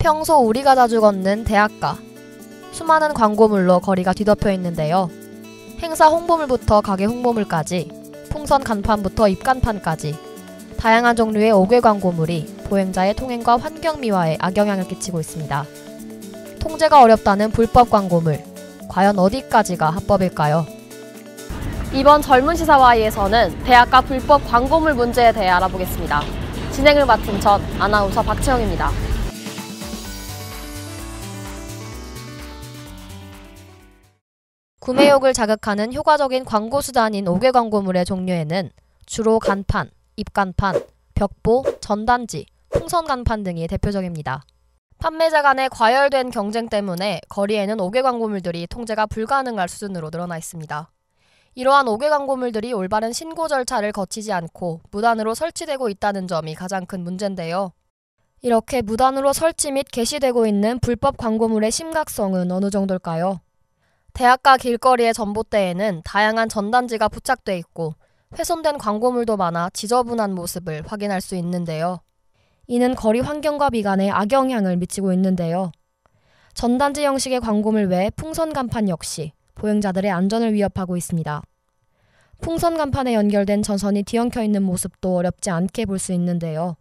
평소 우리가 자주 걷는 대학가. 수많은 광고물로 거리가 뒤덮여 있는데요. 행사 홍보물부터 가게 홍보물까지, 풍선 간판부터 입간판까지 다양한 종류의 5개 광고물이 보행자의 통행과 환경 미화에 악영향을 끼치고 있습니다. 통제가 어렵다는 불법 광고물, 과연 어디까지가 합법일까요? 이번 젊은 시사와이에서는 대학가 불법 광고물 문제에 대해 알아보겠습니다. 진행을 맡은 전 아나운서 박채영입니다. 구매욕을 자극하는 효과적인 광고 수단인 5개 광고물의 종류에는 주로 간판, 입간판, 벽보, 전단지, 풍선 간판 등이 대표적입니다. 판매자 간의 과열된 경쟁 때문에 거리에는 5개 광고물들이 통제가 불가능할 수준으로 늘어나 있습니다. 이러한 5개 광고물들이 올바른 신고 절차를 거치지 않고 무단으로 설치되고 있다는 점이 가장 큰 문제인데요. 이렇게 무단으로 설치 및 게시되고 있는 불법 광고물의 심각성은 어느 정도일까요? 대학가 길거리의 전봇대에는 다양한 전단지가 부착돼 있고 훼손된 광고물도 많아 지저분한 모습을 확인할 수 있는데요. 이는 거리 환경과 미관에 악영향을 미치고 있는데요. 전단지 형식의 광고물 외에 풍선 간판 역시 보행자들의 안전을 위협하고 있습니다. 풍선 간판에 연결된 전선이 뒤엉켜 있는 모습도 어렵지 않게 볼 수 있는데요.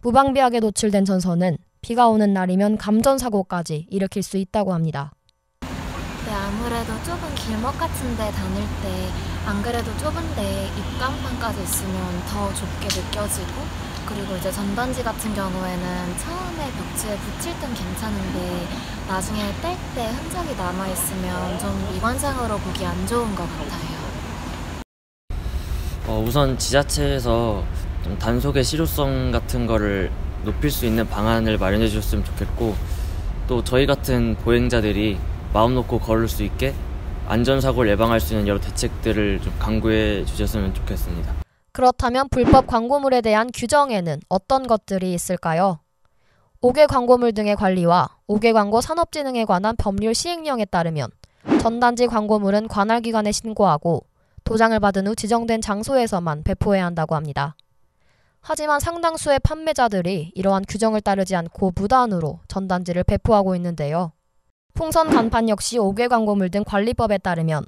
무방비하게 노출된 전선은 비가 오는 날이면 감전사고까지 일으킬 수 있다고 합니다. 네, 아무래도 좁은 길목 같은 데 다닐 때 안 그래도 좁은데 입간판까지 있으면 더 좁게 느껴지고, 그리고 이제 전단지 같은 경우에는 처음에 벽지에 붙일 땐 괜찮은데 나중에 뗄 때 흔적이 남아있으면 좀 미관상으로 보기 안 좋은 것 같아요. 우선 지자체에서 좀 단속의 실효성 같은 거를 높일 수 있는 방안을 마련해 주셨으면 좋겠고, 또 저희 같은 보행자들이 마음 놓고 걸을 수 있게 안전사고를 예방할 수 있는 여러 대책들을 좀 강구해 주셨으면 좋겠습니다. 그렇다면 불법 광고물에 대한 규정에는 어떤 것들이 있을까요? 5개 광고물 등의 관리와 5개 광고 산업진흥에 관한 법률 시행령에 따르면 전단지 광고물은 관할기관에 신고하고 도장을 받은 후 지정된 장소에서만 배포해야 한다고 합니다. 하지만 상당수의 판매자들이 이러한 규정을 따르지 않고 무단으로 전단지를 배포하고 있는데요. 풍선 간판 역시 5개 광고물 등 관리법에 따르면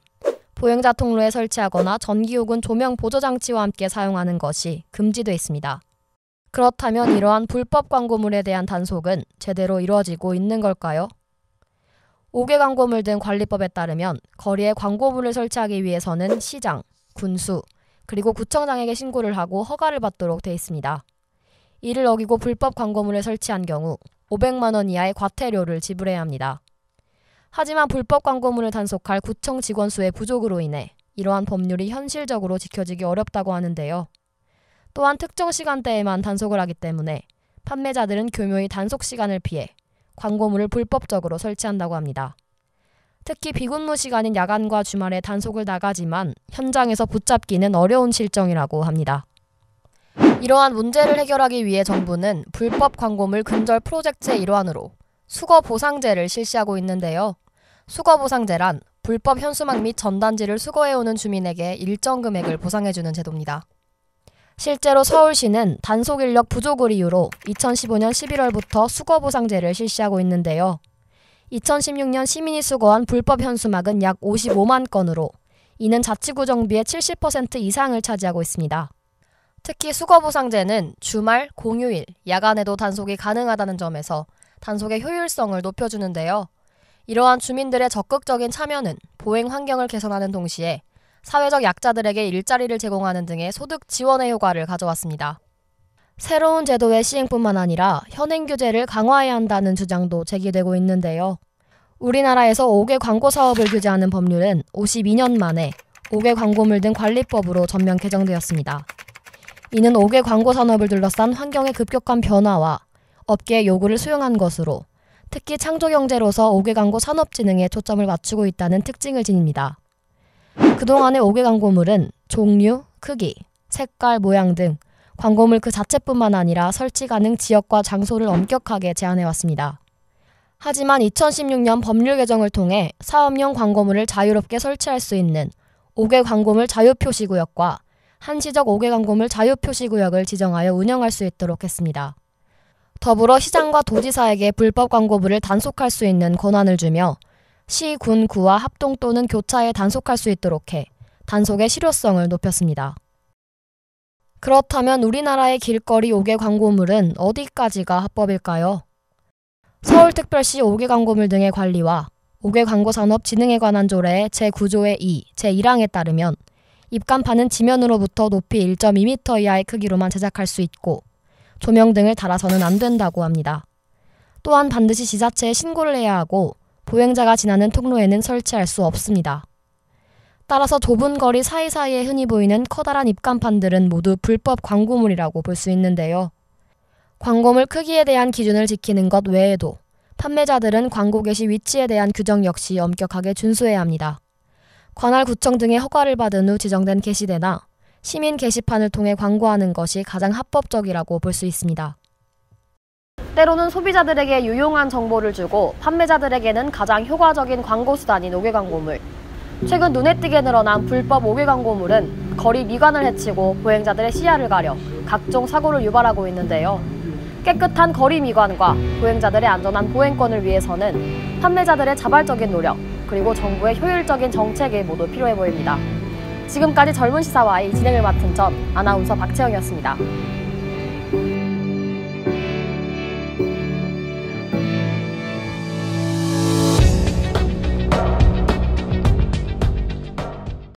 보행자 통로에 설치하거나 전기 혹은 조명 보조장치와 함께 사용하는 것이 금지되어 있습니다. 그렇다면 이러한 불법 광고물에 대한 단속은 제대로 이루어지고 있는 걸까요? 5개 광고물 등 관리법에 따르면 거리에 광고물을 설치하기 위해서는 시장, 군수, 그리고 구청장에게 신고를 하고 허가를 받도록 되어 있습니다. 이를 어기고 불법 광고물을 설치한 경우 500만 원 이하의 과태료를 지불해야 합니다. 하지만 불법 광고물을 단속할 구청 직원 수의 부족으로 인해 이러한 법률이 현실적으로 지켜지기 어렵다고 하는데요. 또한 특정 시간대에만 단속을 하기 때문에 판매자들은 교묘히 단속 시간을 피해 광고물을 불법적으로 설치한다고 합니다. 특히 비근무 시간인 야간과 주말에 단속을 나가지만 현장에서 붙잡기는 어려운 실정이라고 합니다. 이러한 문제를 해결하기 위해 정부는 불법 광고물 근절 프로젝트의 일환으로 수거보상제를 실시하고 있는데요. 수거보상제란 불법 현수막 및 전단지를 수거해오는 주민에게 일정 금액을 보상해주는 제도입니다. 실제로 서울시는 단속 인력 부족을 이유로 2015년 11월부터 수거보상제를 실시하고 있는데요. 2016년 시민이 수거한 불법 현수막은 약 55만 건으로 이는 자치구정비의 70% 이상을 차지하고 있습니다. 특히 수거보상제는 주말, 공휴일, 야간에도 단속이 가능하다는 점에서 단속의 효율성을 높여주는데요. 이러한 주민들의 적극적인 참여는 보행 환경을 개선하는 동시에 사회적 약자들에게 일자리를 제공하는 등의 소득 지원의 효과를 가져왔습니다. 새로운 제도의 시행뿐만 아니라 현행 규제를 강화해야 한다는 주장도 제기되고 있는데요. 우리나라에서 5개 광고 사업을 규제하는 법률은 52년 만에 5개 광고물 등 관리법으로 전면 개정되었습니다. 이는 5개 광고 산업을 둘러싼 환경의 급격한 변화와 업계의 요구를 수용한 것으로 특히 창조경제로서 5개 광고 산업진흥에 초점을 맞추고 있다는 특징을 지닙니다. 그동안의 5개 광고물은 종류, 크기, 색깔, 모양 등 광고물 그 자체뿐만 아니라 설치 가능 지역과 장소를 엄격하게 제한해왔습니다. 하지만 2016년 법률 개정을 통해 사업용 광고물을 자유롭게 설치할 수 있는 5개 광고물 자유표시구역과 한시적 5개 광고물 자유표시구역을 지정하여 운영할 수 있도록 했습니다. 더불어 시장과 도지사에게 불법 광고물을 단속할 수 있는 권한을 주며 시, 군, 구와 합동 또는 교차에 단속할 수 있도록 해 단속의 실효성을 높였습니다. 그렇다면 우리나라의 길거리 5개 광고물은 어디까지가 합법일까요? 서울특별시 5개 광고물 등의 관리와 5개 광고산업 진흥에 관한 조례의 제9조의 2, 제1항에 따르면 입간판은 지면으로부터 높이 1.2m 이하의 크기로만 제작할 수 있고 조명 등을 달아서는 안 된다고 합니다. 또한 반드시 지자체에 신고를 해야 하고 보행자가 지나는 통로에는 설치할 수 없습니다. 따라서 좁은 거리 사이사이에 흔히 보이는 커다란 입간판들은 모두 불법 광고물이라고 볼 수 있는데요. 광고물 크기에 대한 기준을 지키는 것 외에도 판매자들은 광고 게시 위치에 대한 규정 역시 엄격하게 준수해야 합니다. 관할 구청 등의 허가를 받은 후 지정된 게시대나 시민 게시판을 통해 광고하는 것이 가장 합법적이라고 볼 수 있습니다. 때로는 소비자들에게 유용한 정보를 주고 판매자들에게는 가장 효과적인 광고 수단인 5개 광고물. 최근 눈에 띄게 늘어난 불법 5개 광고물은 거리 미관을 해치고 보행자들의 시야를 가려 각종 사고를 유발하고 있는데요. 깨끗한 거리 미관과 보행자들의 안전한 보행권을 위해서는 판매자들의 자발적인 노력, 그리고 정부의 효율적인 정책이 모두 필요해 보입니다. 지금까지 젊은 시사와의 진행을 맡은 전 아나운서 박채영이었습니다.